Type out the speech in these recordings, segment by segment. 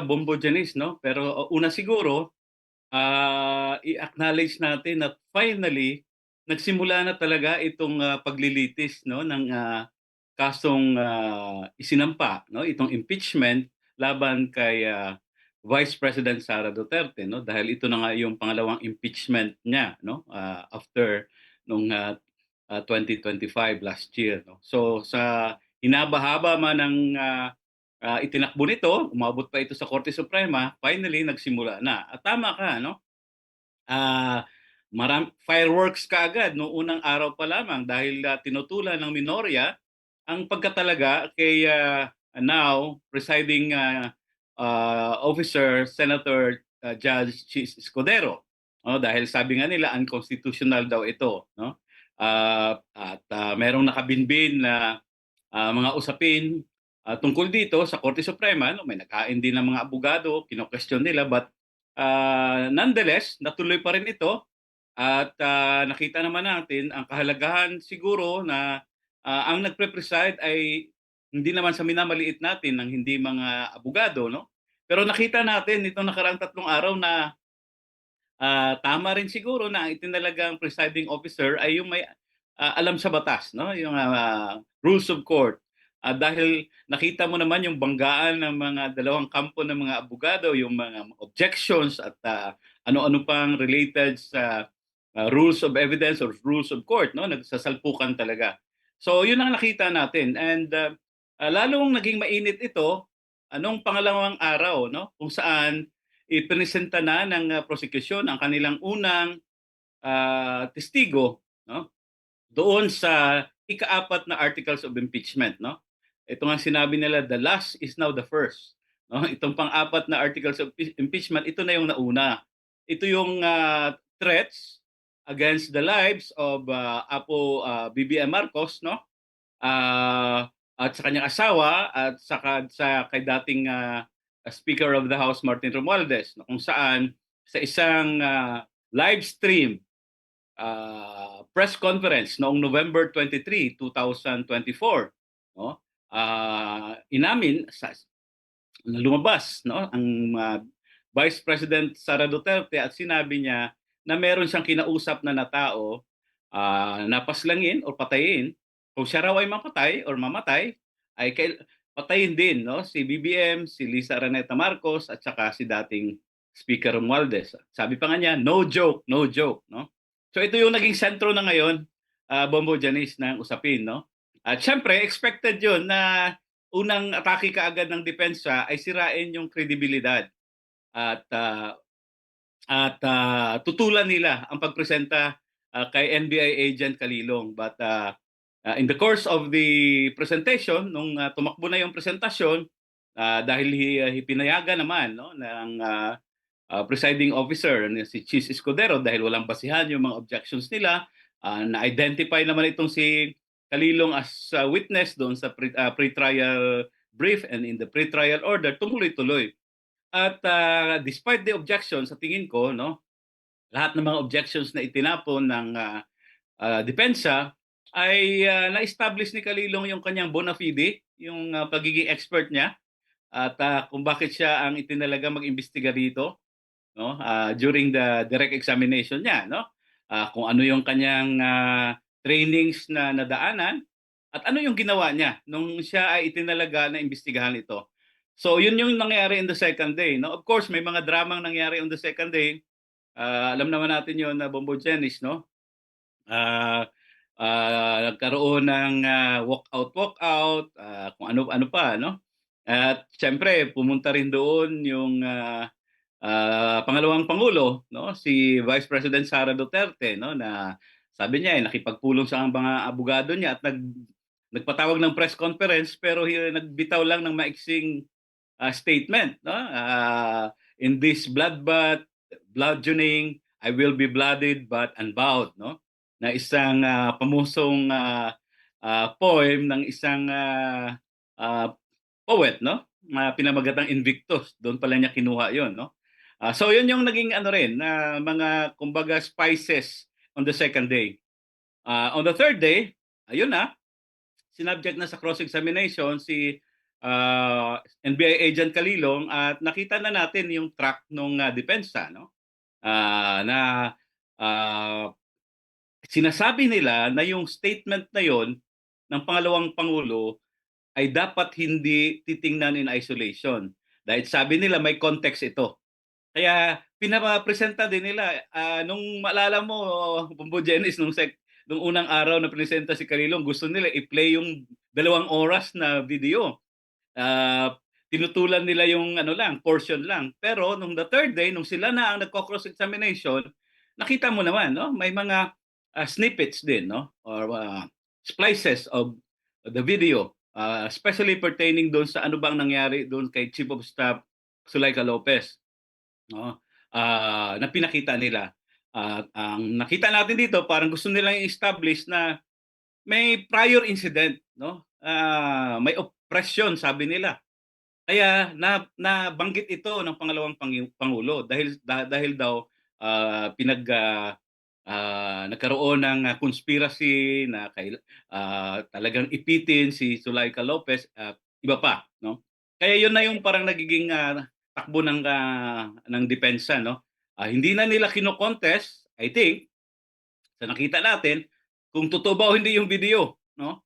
Bombo Janice, 'no? Pero una siguro, i-acknowledge natin na finally nagsimula na talaga itong, paglilitis 'no ng, kasong, isinampa 'no, itong impeachment laban kay, Vice President Sara Duterte 'no, dahil ito na nga yung pangalawang impeachment niya 'no, after nung, 2025 last year 'no. So sa hinaba-haba man ng, itinakbo nito, umabot pa ito sa Korte Suprema, finally nagsimula na. At tama ka 'no, ah, fireworks kaagad nung unang araw pa lamang dahil, tinutulan ng minorya ang pagkatalaga kay, now presiding, officer Senator, Judge Chis Escudero, oh, dahil sabi nga nila unconstitutional daw ito 'no. Merong nakabinbin na mga usapin tungkol dito sa Korte Suprema 'no, may naghain din ng mga abogado, kino-question nila but nonetheless natuloy pa rin ito at nakita naman natin ang kahalagahan siguro na ang nagpe-preside ay hindi naman sa minamaliit natin ng hindi mga abogado 'no. Pero nakita natin nitong nakaraang 3 araw na tama rin siguro na ang itinalagang presiding officer ay yung may, alam sa batas 'no, yung, rules of court. Dahil nakita mo naman yung banggaan ng mga dalawang kampo ng mga abogado, yung mga objections at, ano-ano pang related sa, rules of evidence or rules of court 'no, nagsasalpukan talaga. So yun ang nakita natin and, lalong naging mainit ito, nung pangalawang araw 'no, kung saan iprinesenta na ng, prosekusyon ang kanilang unang, testigo 'no, doon sa ikaapat na articles of impeachment 'no. Ito nga sinabi nila, "The last is now the first." 'No, itong pang-apat na articles of impeachment, ito na yung nauna. Ito yung, threats against the lives of, BBM Marcos 'no, at sa kanyang asawa at saka sa kay dating, Speaker of the House Martin Romualdez na kung saan sa isang, live stream, press conference noong November 23, 2024 'no, inamin na lumabas 'no ang, Vice President Sara Duterte at sinabi niya na meron siyang kinausap na tao, na paslangin o patayin. Kung siya raw ay mapatay or mamatay, ay patayin din 'no, si BBM, si Lisa Araneta Marcos at saka si dating Speaker Romualdez. Sabi pa nga niya, no joke 'no. So ito yung naging sentro na ngayon, Bombo Janice ng usapin 'no. At siyempre expected 'yun na unang atake kaagad ng depensa ay sirain yung kredibilidad at, tutulan nila ang pagpresenta, kay NBI agent Kalilong. But, in the course of the presentation nung, tumakbo na yung presentasyon, dahil pinayagan naman 'no ng, presiding officer na si Chis Escudero dahil walang basihan yung mga objections nila, na-identify naman itong si Kalilong as a witness doon sa pre-trial brief and in the pre-trial order, tumuloy-tuloy. At, despite the objections sa tingin ko 'no, lahat ng mga objections na itinapon ng, depensa ay, na-establish ni Kalilong yung kanyang bona fide, yung, pagiging expert niya at, kung bakit siya ang itinalagang mag-imbestiga dito 'no, during the direct examination niya 'no. Kung ano yung kanyang, trainings na nadaanan at ano yung ginawa niya nung siya ay itinalaga na imbestigahan ito. So yun yung nangyari in the second day 'no. Of course may mga dramang nangyari on the second day, alam naman natin yun na Bombo Jenis 'no. Ah, Nagkaroon ng, walkout, kung ano-ano pa 'no. At siyempre pumunta rin doon yung, pangalawang pangulo 'no, si Vice President Sara Duterte 'no, na sabi niya, nakipagpulong sa mga abogado niya at nagpatawag ng press conference pero nagbitaw lang ng maiksing, statement 'no, "In this bloodbath, bludgeoning, I will be blooded but unbowed," 'no, na isang, pamusong, poem ng isang, poet 'no, na pinamagatang Invictus, doon pala niya kinuha 'yon 'no. So 'yun yung naging ano rin na mga kumbaga spices on the second day. On the third day, ayun na, sinubject na sa cross-examination si NBI agent Kalilong at nakita na natin yung track nung depensa, no? Na ah, sinasabi nila na yung statement na yon ng pangalawang pangulo ay dapat hindi titingnan in isolation. Dahil sabi nila may context ito. Kaya pinapresenta din nila nung maalala mo Bumbo Jenis nung unang araw na presenta si Karilong gusto nila i-play yung 2 oras na video. Ah, Tinutulan nila yung ano lang, portion lang. Pero nung the third day, nung sila na ang nagko-cross examination, nakita mo naman, no? May mga snippets din, no? Or splices of the video, especially pertaining doon sa ano bang nangyari doon kay Chief of Staff Zuleika Lopez, no? Na pinakita nila. Ang nakita natin dito, parang gusto nilang i-establish na may prior incident, no? May oppression sabi nila. Kaya nabanggit ito ng pangalawang pangulo dahil daw nagkaroon ng conspiracy na talagang ipitin si Zuleika Lopez at iba pa, no? Kaya yun na yung parang nagiging takbo ng depensa, no? Hindi na nila kino-contest, I think, sa nakita natin kung totoo ba o hindi yung video, no?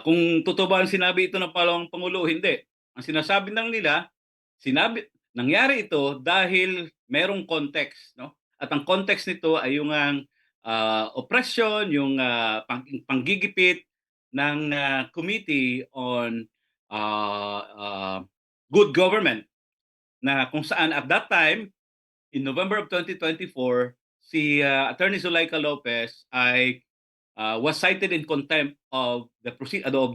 Kung totoo ba ang sinabi ito ng pangalawang pangulo o hindi. Ang sinasabi lang nila, nangyari ito dahil merong context, no? At ang context nito ay yung oppression, yung panggigipit ng Committee on uh, uh, Good Government na kung saan at that time in November of 2024 si Attorney Zuleika Lopez ay was cited in contempt of the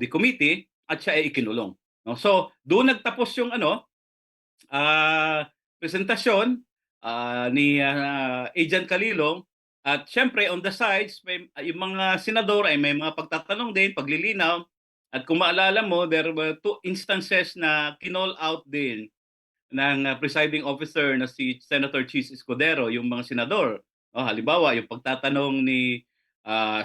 committee at siya ay ikinulong. No? So, doon nagtapos yung presentasyon ni Agent Kalilong at syempre on the sides yung mga senador ay may mga pagtatanong din, paglilinaw at kung maalala mo there were 2 instances na kinall out din ng presiding officer na si Senator Chis Escudero, yung mga senador. No, halimbawa, yung pagtatanong ni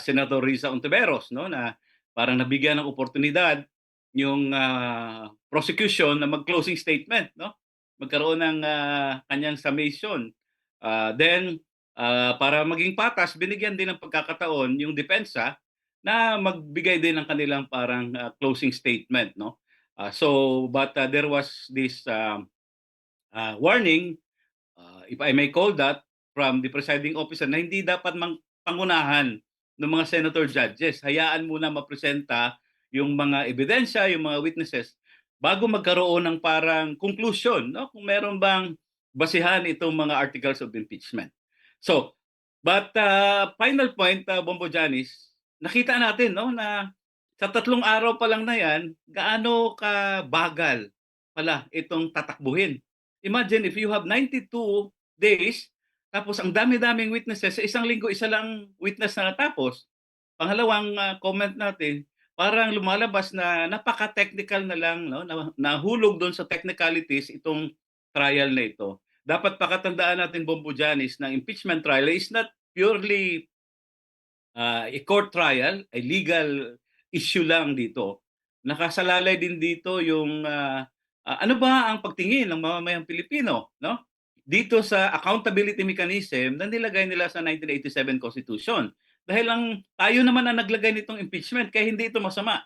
Senator Risa Ontiveros, no, na parang nabigyan ng oportunidad yung prosecution na mag-closing statement, no? Magkaroon ng kanyang summation. Para maging patas, binigyan din ng pagkakataon yung depensa na magbigay din ng kanilang parang closing statement, no? But there was this warning, if I may call that, from the presiding officer na hindi dapat pangunahan ng mga senator judges. Hayaan muna mapresenta yung mga ebidensya, yung mga witnesses bago magkaroon ng parang conclusion, no? Kung meron bang basihan itong mga articles of impeachment. So, but final point, Bombo Janis, nakita natin, no, na sa 3 araw pa lang na yan, gaano ka bagal pala itong tatakbuhin. Imagine if you have 92 days, tapos ang dami-daming witnesses, sa isang linggo isa lang witness na natapos. Pangalawang comment natin, parang lumalabas na napaka-technical na lang, no? Nahulog doon sa technicalities itong trial na ito. Dapat pakatandaan natin, Bombo Janis, na impeachment trial is not purely a court trial, ay legal issue lang dito. Nakasalalay din dito yung ano ba ang pagtingin ng mamamayang Pilipino, no? Dito sa accountability mechanism na nilagay nila sa 1987 Constitution. Dahil tayo naman ang naglagay nitong impeachment kaya hindi ito masama.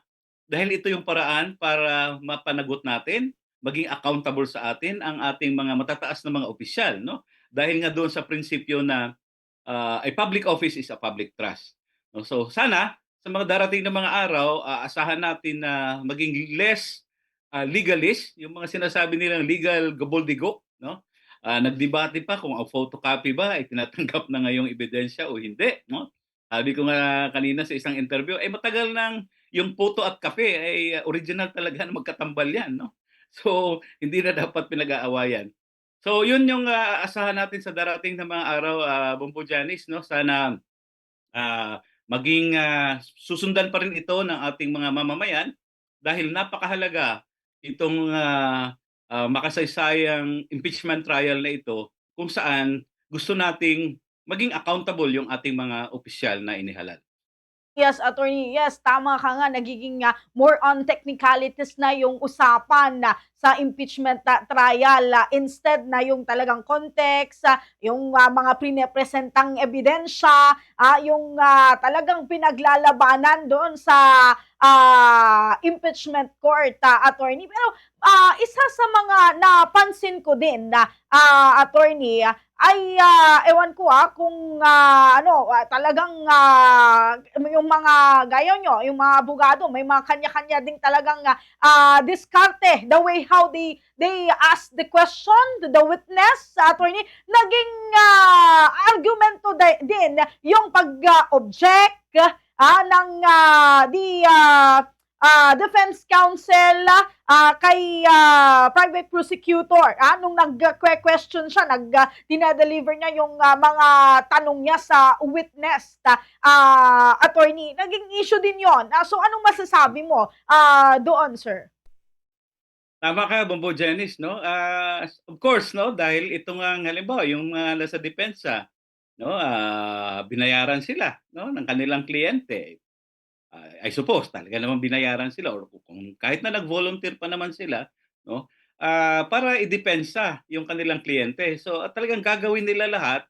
Dahil ito yung paraan para mapanagot natin, maging accountable sa atin ang ating mga matataas na mga opisyal, no? Dahil nga doon sa prinsipyo na a public office is a public trust. No? So sana sa mga darating na mga araw, asahan natin na maging less legalist, yung mga sinasabi nilang legal gobbledygook, no? Nagdebate pa kung ang photocopy ba ay tinatanggap na ngayong ebidensya o hindi, no? Sabi ko nga kanina sa isang interview, matagal nang yung photo at kape ay original talaga na magkatambal yan, no? So hindi na dapat pinag-aawayan. So yun yung aasahan natin sa darating na mga araw, Bombo Janis, no? Sana maging susundan pa rin ito ng ating mga mamamayan dahil napakahalaga itong makasaysayang impeachment trial na ito kung saan gusto nating maging accountable yung ating mga opisyal na inihalal. Yes, attorney. Yes, tama ka nga. Nagiging more on technicalities na yung usapan na sa impeachment trial instead na yung talagang context, yung mga pinapresentang ebidensya, yung talagang pinaglalabanan doon sa impeachment court, attorney. Pero isa sa mga napansin ko din na attorney, ay ewan ko kung talagang yung mga gaya nyo, yung mga abogado, may mga kanya-kanya ding talagang diskarte, the way how they ask the question to the witness, attorney, naging argumento din yung pag-object ng the defense counsel kay private prosecutor nung nag-question siya, dinadeliver niya yung mga tanong niya sa witness, attorney. Naging issue din yon. So anong masasabi mo doon, sir? Tama ka, Bombo Janice, no? Of course, no, dahil ito nga halimbawa yung nasa depensa, no, binayaran sila, no, ng kanilang kliyente. I suppose talaga naman binayaran sila or kung kahit na nag-volunteer pa naman sila, no, para idepensa yung kanilang kliyente. So talagang gagawin nila lahat,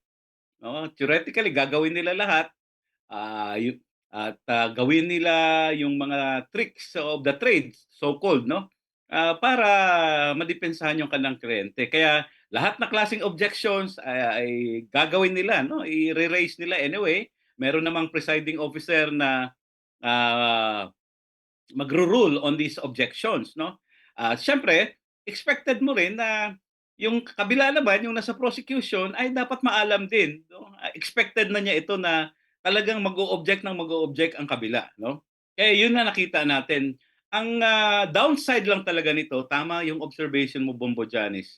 no, theoretically gagawin nila lahat, gawin nila yung mga tricks of the trade, so-called, no, para madepensahan yung kanilang kliyente. Kaya lahat na klaseng objections ay gagawin nila, no, i-raise nila anyway. Meron namang presiding officer na magro-rule on these objections, no? Siyempre, expected mo rin na yung kabila naman, yung nasa prosecution ay dapat maalam din, no? Expected na niya ito na talagang mag-o-object ng mag-o-object ang kabila, no? Kaya yun na nakita natin. Ang downside lang talaga nito, tama yung observation mo, Bombo Janice.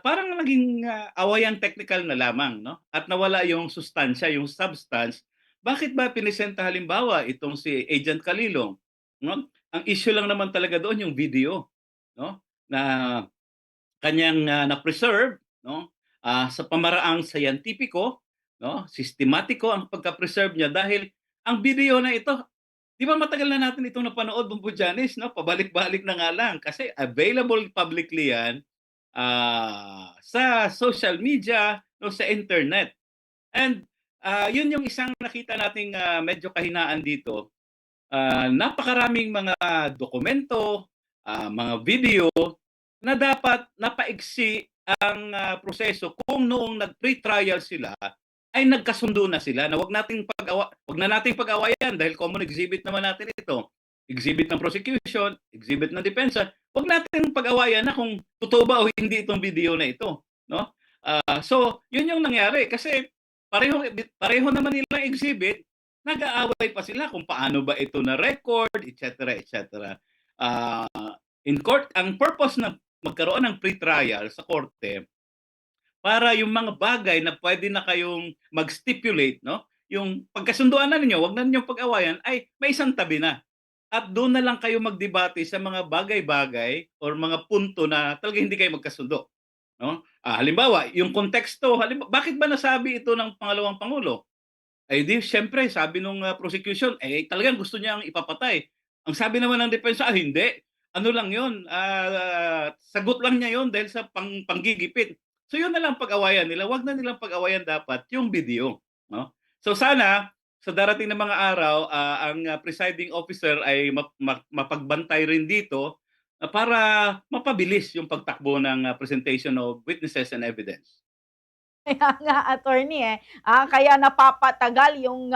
Parang naging awayan technical na lamang, no? At nawala yung sustansya, yung substance. Bakit ba pinisenta halimbawa itong si Agent Calilong, no? Ang issue lang naman talaga doon yung video, no? Na kanyang na-preserve, no? Sa pamaraang scientifico, no? Sistematiko ang pagka-preserve niya dahil ang video na ito, di ba matagal na natin itong napanood, Bumbu Janice, no? Pabalik-balik na nga lang kasi available publicly yan sa social media, no, sa internet. And yun yung isang nakita nating medyo kahinaan dito. Napakaraming mga dokumento, mga video na dapat napaigsi ang proseso kung noong nag-pre-trial sila ay nagkasundo na sila na wag na nating pag-awayan dahil common exhibit naman natin ito. Exhibit ng prosecution, exhibit ng depensa. Wag natin pag-awayan na kung totoo ba o hindi itong video na ito, no? So, yun yung nangyari kasi pareho naman nilang exhibit, nag-aaway pa sila kung paano ba ito na record, etc., etc. In court, ang purpose na magkaroon ng pre-trial sa korte para yung mga bagay na pwede na kayong mag-stipulate, no? Yung pagkasunduan na ninyo, wag na ninyong pag-awayan, ay may isang tabi na. At doon na lang kayo magdebate sa mga bagay-bagay or mga punto na talaga hindi kayo magkasundo. No? Halimbawa, yung konteksto, bakit ba nasabi ito ng pangalawang pangulo? Ay di siyempre sabi nung prosecution, talagang gusto niyang ipapatay. Ang sabi naman ng depensa, hindi. Ano lang 'yon, sagot lang niya 'yon dahil sa panggigipit. So 'yun na lang pag-awayan nila, 'wag na nilang pag-awayan dapat yung video, no? So sana sa darating na mga araw, ang presiding officer ay mapagbantay rin dito, para mapabilis yung pagtakbo ng presentation of witnesses and evidence. Kaya nga, attorney kaya napapatagal yung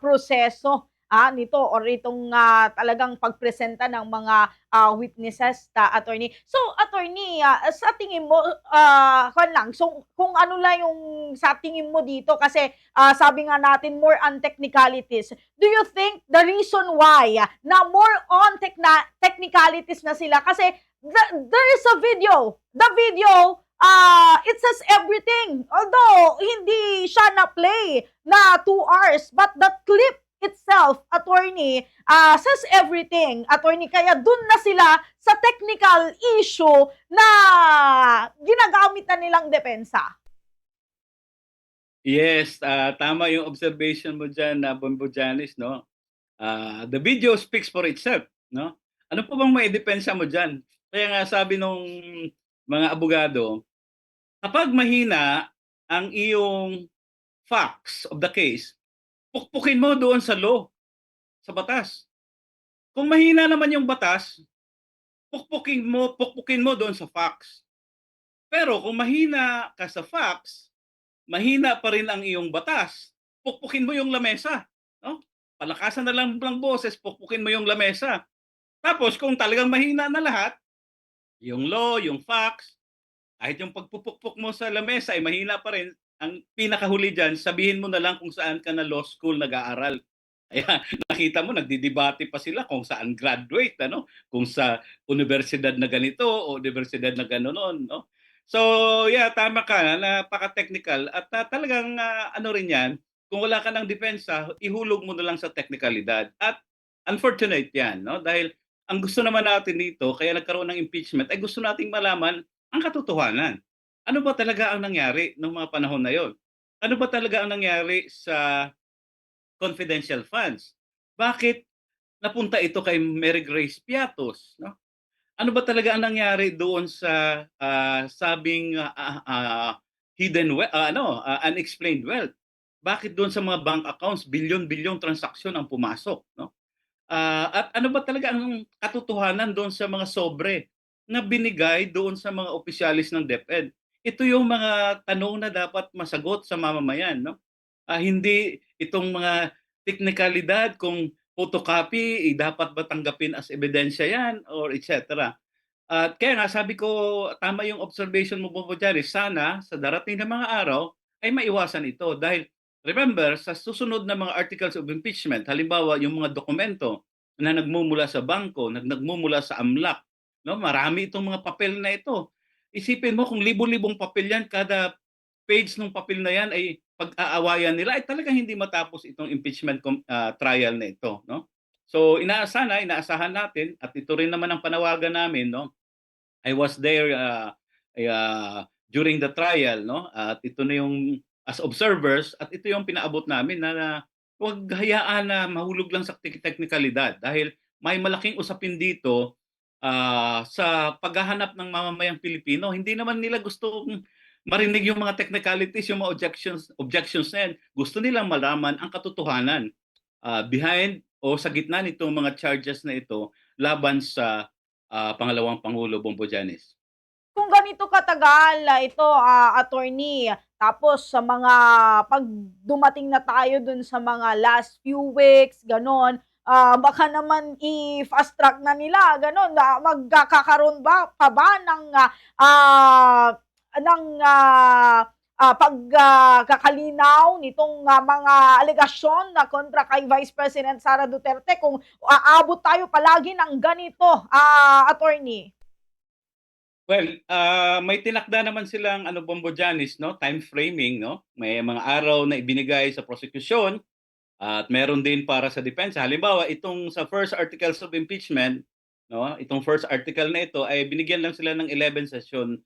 proseso nito or itong talagang pagpresenta ng mga witnesses, attorney. So, attorney, sa tingin mo, lang, so kung ano lang yung sa tingin mo dito, kasi sabi nga natin more on technicalities. Do you think the reason why na more on technicalities na sila kasi there is a video. The video it says everything. Although, hindi siya na-play na 2 hours, but the clip itself, attorney, says everything. Attorney, kaya dun na sila sa technical issue na ginagamit na nilang depensa. Yes, tama yung observation mo diyan na Bombo Janice, 'no? The video speaks for itself, 'no? Ano pa bang maidepensa mo diyan? Kaya nga sabi nung mga abogado, kapag mahina ang iyong facts of the case, pukpukin mo doon sa law, sa batas. Kung mahina naman yung batas, pukpukin mo doon sa facts. Pero kung mahina ka sa facts, mahina pa rin ang iyong batas, pukpukin mo yung lamesa, no? Palakasan na lang ng boses, pukpukin mo yung lamesa. Tapos kung talagang mahina na lahat, yung law, yung facts, kahit yung pagpupukpok mo sa lamesa ay mahina pa rin, ang pinakahuli diyan, sabihin mo na lang kung saan ka na law school nag-aaral. Kaya nakita mo nagdidebate pa sila kung saan graduate, ano, kung sa universidad na ganito o universidad na gano'n, no? So, yeah, tama ka, napaka-technical at talagang ano rin 'yan, kung wala ka ng depensa, ihulog mo na lang sa teknikalidad at unfortunate 'yan, no? Dahil ang gusto naman natin dito kaya nagkaroon ng impeachment ay gusto nating malaman ang katotohanan. Ano ba talaga ang nangyari nung mga panahon na 'yon? Ano ba talaga ang nangyari sa confidential funds? Bakit napunta ito kay Mary Grace Piatos, no? Ano ba talaga ang nangyari doon sa sabing unexplained wealth? Bakit doon sa mga bank accounts bilyon-bilyong transaksyon ang pumasok, no? At ano ba talaga ang katotohanan doon sa mga sobre na binigay doon sa mga opisyalis ng DepEd? Ito yung mga tanong na dapat masagot sa mamamayan, no? Hindi itong mga teknikalidad kung photocopy, dapat ba tanggapin as ebidensya yan or etc. At kaya nga sabi ko, tama yung observation mo, Bobo diyan, sana sa darating na mga araw ay maiwasan ito. Dahil remember, sa susunod na mga articles of impeachment, halimbawa yung mga dokumento na nagmumula sa bangko, nagmumula sa AMLAC, no? Marami itong mga papel na ito. Isipin mo kung libo-libong papel yan, kada page ng papel na yan ay pag-aawayan nila, ay talagang hindi matapos itong impeachment trial na ito, no? So inaasahan natin at ito rin naman ang panawagan namin, no? I was there during the trial, no? At ito na yung as observers at ito yung pinaabot namin na huwag hayaan na mahulog lang sa teknikalidad dahil may malaking usapin dito sa paghahanap ng mamamayang Pilipino. Hindi naman nila gustong marinig yung mga technicalities, yung mga objections na yan. Gusto nilang malaman ang katotohanan behind o sa gitna nitong mga charges na ito laban sa pangalawang Pangulo Bongbong Janice. Kung ganito katagal ito, attorney, tapos sa mga 'pag dumating na tayo dun sa mga last few weeks, gano'n, baka naman i-fast track na nila, gano'n, magkakaroon ba pa ba pagkakalinaw nitong mga alegasyon na kontra kay Vice President Sara Duterte kung aabot tayo palagi ng ganito, attorney? Well, may tinakda naman silang ano Bombo Janice, no, time framing, no? May mga araw na ibinigay sa prosecution at meron din para sa depensa. Halimbawa, itong sa first articles of impeachment, no, itong first article na ito ay binigyan lang sila ng 11 session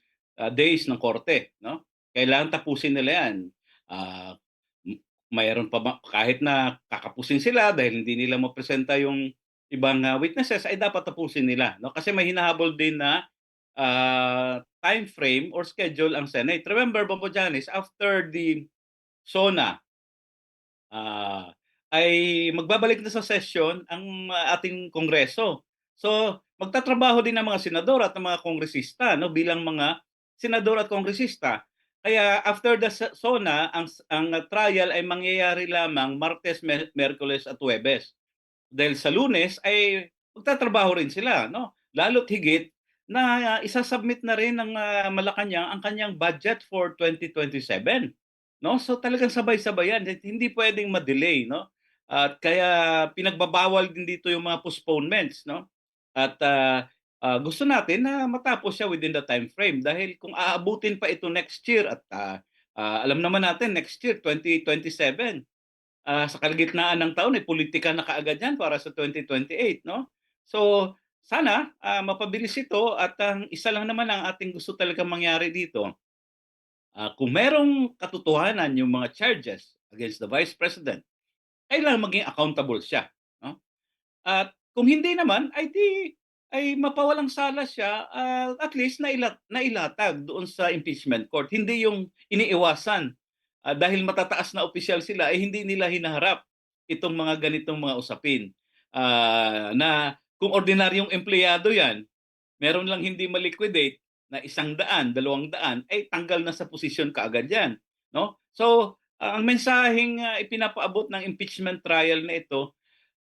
days ng korte, no? Kailangan tapusin nila 'yan. Ah, mayroon pa ba kahit na kakapusin sila dahil hindi nila mapresenta yung ibang witnesses ay dapat tapusin nila, no? Kasi may hinahabol din na time frame or schedule ang Senate. Remember, Bombo Janice, after the SONA, ay magbabalik na sa session ang ating Kongreso. So, magtatrabaho din ang mga senador at ang mga kongresista, no, bilang mga senador at kongresista. Kaya after the SONA, ang trial ay mangyayari lamang Martes, Merkules at Huwebes. Dahil sa Lunes ay magtatrabaho rin sila, no? Lalo't higit na isa-submit na rin ng Malacanang ang kanyang budget for 2027, no? So talagang sabay-sabay yan, hindi puwedeng ma-delay, no? At kaya pinagbabawal din dito yung mga postponements, no? At gusto natin na matapos siya within the time frame dahil kung aabutin pa ito next year at alam naman natin next year 2027, sa kalagitnaan ng taon ay pulitika na kaagad 'yan para sa 2028, no? So, sana, mapabilis ito at ang isa lang naman ang ating gusto talagang mangyari dito, Kung merong katotohanan yung mga charges against the Vice President, kailangan maging accountable siya, no? At kung hindi naman ay mapawalang sala siya, at least nailatag doon sa impeachment court. Hindi yung iniiwasan, dahil matataas na opisyal sila ay hindi nila hinaharap itong mga ganitong mga usapin. Na kung ordinaryong empleyado 'yan, meron lang hindi ma-liquidate na 100, 200 ay tanggal na sa posisyon kaagad 'yan, no? So, ang mensaheng ipinapaabot ng impeachment trial na ito,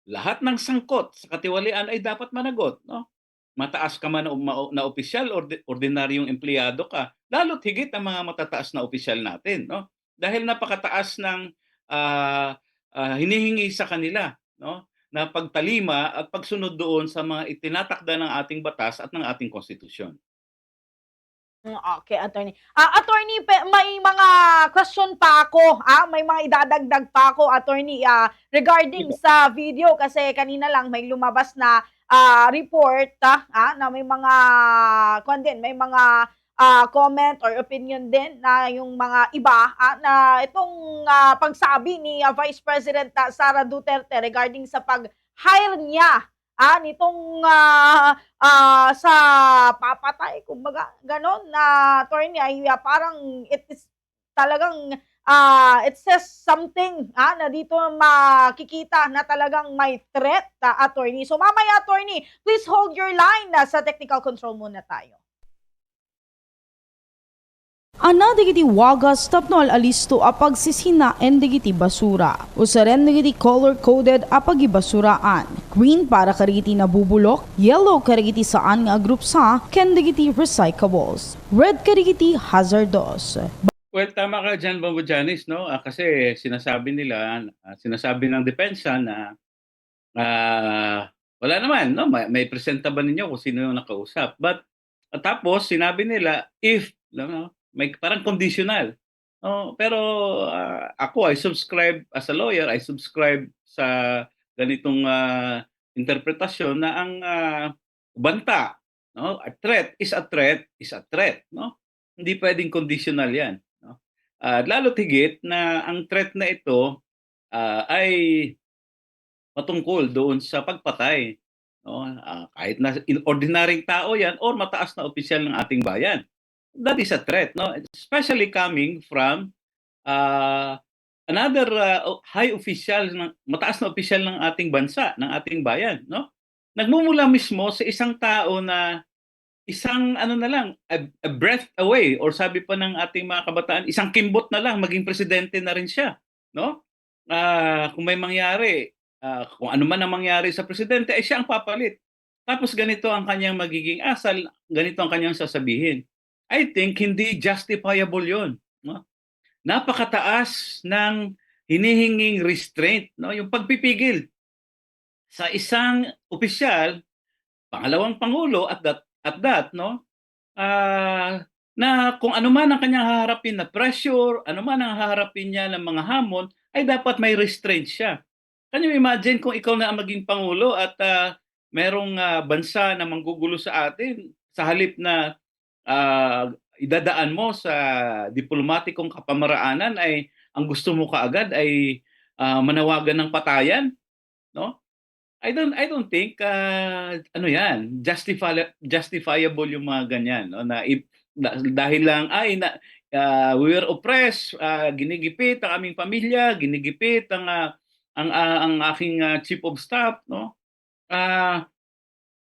lahat ng sangkot sa katiwalian ay dapat managot, no? Mataas ka man na opisyal or ordinaryong empleyado ka, lalo't higit ang mga matataas na opisyal natin, no? Dahil napakataas ng ah, hinihingi sa kanila, no? Na pagtalima at pagsunod doon sa mga itinatakda ng ating batas at ng ating konstitusyon. Okay, attorney. Attorney, may mga question pa ako, may mga idadagdag pa ako, attorney, regarding sa video kasi kanina lang may lumabas na report, na may mga may mga comment or opinion din na yung mga iba na itong pagsabi ni Vice President Sara Duterte regarding sa pag-hire niya nitong sa papatay, kumbaga, gano'n na attorney ay parang it is talagang it says something na dito makikita na talagang may threat, attorney. So mamaya, attorney, please hold your line. Sa technical control muna tayo. Ana digiti wagas tapno alisto apag sisina en digiti basura. Usaren digiti color-coded apag ibasuraan. Green para karigiti nabubulok, yellow karigiti saan nga group sa, ken digiti recyclables. Red karigiti hazardous. Well, tama ka dyan, Bambo Janice, no? Kasi sinasabi nila, sinasabi ng depensa na wala naman, no? May presenta ba ninyo kung sino yung nakausap? But tapos sinabi nila if, no, may parang conditional. Oh, pero ako, I subscribe as a lawyer, I subscribe sa ganitong interpretasyon na ang banta, no? A threat is a threat is a threat, no? Hindi pwedeng conditional 'yan, no? Lalo't higit na ang threat na ito ay patungkol doon sa pagpatay, no? Kahit na ordinaryong tao 'yan or mataas na opisyal ng ating bayan. That is a threat, no? Especially coming from another high official, mataas na opisyal ng ating bansa, ng ating bayan, no? Nagmumula mismo sa isang tao na isang ano na lang, a breath away, or sabi pa ng ating mga kabataan, isang kimbot na lang maging presidente na rin siya, no? Kung may mangyari, kung ano man ang mangyari sa presidente, ay siya ang papalit. Tapos ganito ang kanyang magiging asal, ganito ang kanyang sasabihin. I think hindi justifiable 'yon, no? Napakataas ng hinihinging restraint, no? Yung pagpipigil sa isang opisyal, pangalawang pangulo at that, no? Na kung ano man ang kanyang haharapin na pressure, ano man ang haharapin niya ng mga hamon, ay dapat may restraint siya. Can you imagine kung ikaw na ang maging pangulo at merong bansa na manggugulo sa atin, sa halip na idadaan mo sa diplomatikong kapamaraanan ay ang gusto mo kaagad ay manawagan ng patayan, no? I don't think ano 'yan, justifiable yung mga ganyan, no, na dahil lang ay we were oppressed, ginigipit ang aming pamilya, ginigipit ang aking chief of staff, no?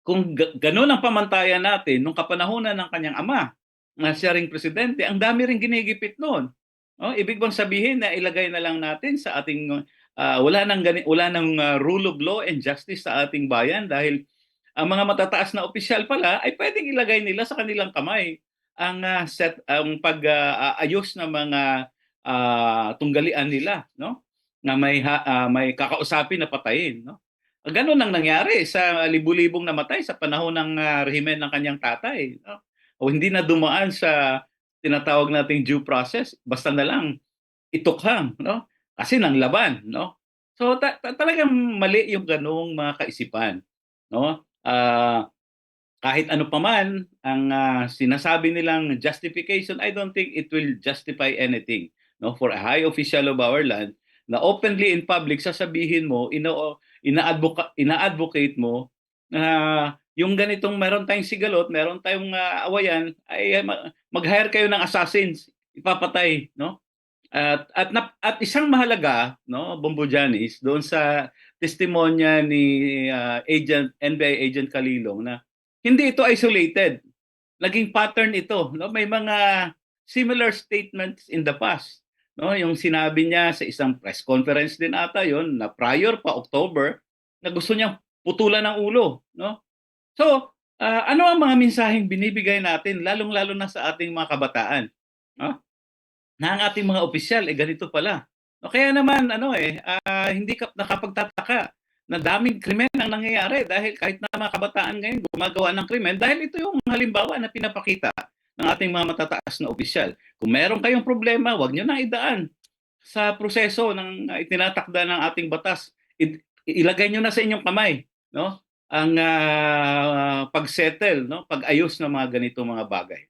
Kung gano'n ang pamantayan natin nung kapanahunan ng kanyang ama, na siya ring presidente, ang dami ring ginigipit noon. Oh, ibig bang sabihin na ilagay na lang natin sa ating wala nang rule of law and justice sa ating bayan dahil ang mga matataas na opisyal pala ay pwedeng ilagay nila sa kanilang kamay ang pag-aayos ng mga tunggalian nila, no? Na may kakausapin na patayin, no? Gano'n ang nangyari sa libu-libong namatay sa panahon ng rehimen ng kanyang tatay, no? O hindi na dumaan sa tinatawag nating due process, basta na lang itukhang, no? Kasi nang laban, no? So talagang mali yung ganoong mga kaisipan, no? kahit ano pa man ang sinasabi nilang justification, I don't think it will justify anything, no, for a high official of our land na openly in public sasabihin mo, ina-advocate mo na yung ganitong meron tayong sigalot, meron tayong awayan, ay mag-hire kayo ng assassins, ipapatay, no? At isang mahalaga, no, Bombo Janice, doon sa testimonya ni NBI agent Kalilong na hindi ito isolated. Naging pattern ito, no? May mga similar statements in the past, no? Yung sinabi niya sa isang press conference din ata yon na prior pa October na gusto niyang putulan ng ulo, no? So, ano ang mga mensaheng binibigay natin lalong-lalo na sa ating mga kabataan, no? Na ang ating mga opisyal ganito pala. O kaya naman hindi ka nakapagtataka na daming krimen ang nangyayari dahil kahit na mga kabataan ngayon gumagawa ng krimen dahil ito yung halimbawa na pinapakita ng ating mga matataas na opisyal. Kung meron kayong problema, wag niyo na idaan sa proseso ng itinatakda ng ating batas. Ilagay niyo na sa inyong kamay, no? Ang pag-settle, no? Pag-ayos ng mga ganito mga bagay.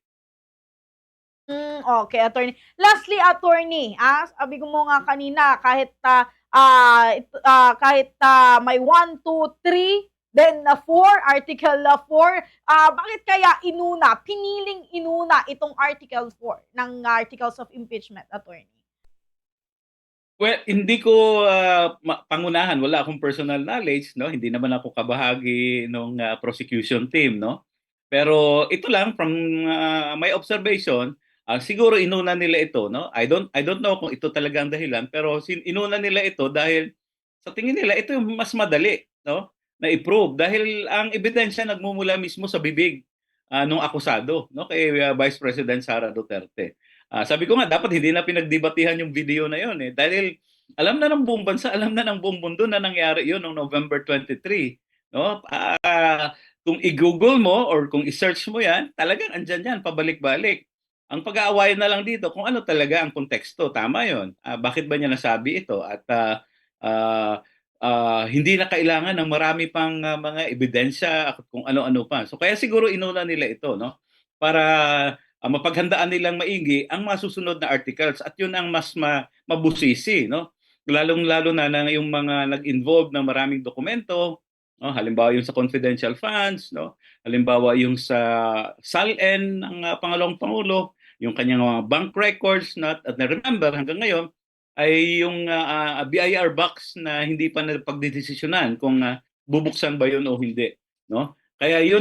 Okay, attorney. Lastly, attorney, sabi ko mo nga kanina, kahit may 1, 2, 3, then 4, Article 4, bakit kaya piniling inuna itong Article 4 ng Articles of Impeachment, attorney? Well, hindi ko pangunahan, wala akong personal knowledge, no? Hindi naman ako kabahagi ng prosecution team, no? Pero ito lang from my observation, siguro inuna nila ito, no? I don't know kung ito talaga ang dahilan, pero inuna nila ito dahil sa tingin nila ito yung mas madali, no? Na i-prove dahil ang ebidensya nagmumula mismo sa bibig nung akusado, no? Kay Vice President Sara Duterte. Sabi ko nga dapat hindi na pinagdebatihan yung video na yon dahil alam na ng buong bansa, alam na ng buong mundo na nangyari yun noong November 23, no? Kung i-Google mo or kung i-search mo yan, talagang andyan yan, pabalik-balik. Ang pag-aawayan na lang dito kung ano talaga ang konteksto. Tama yon. Bakit ba niya nasabi ito? At hindi na kailangan ng marami pang mga ebidensya at kung ano-ano pa. So kaya siguro inuna nila ito, no? Para mapaghandaan nilang maigi ang masusunod na articles at yun ang mas mabusisi, no? Lalong-lalo na yung mga nag-involve ng maraming dokumento, no? Halimbawa yung sa confidential funds, no? Halimbawa yung sa SALN ng Pangalawang Pangulo, yung kanyang mga bank records at na-remember hanggang ngayon ay yung BIR box na hindi pa napagdedesisyonan kung bubuksan ba yun o hindi, no? Kaya yun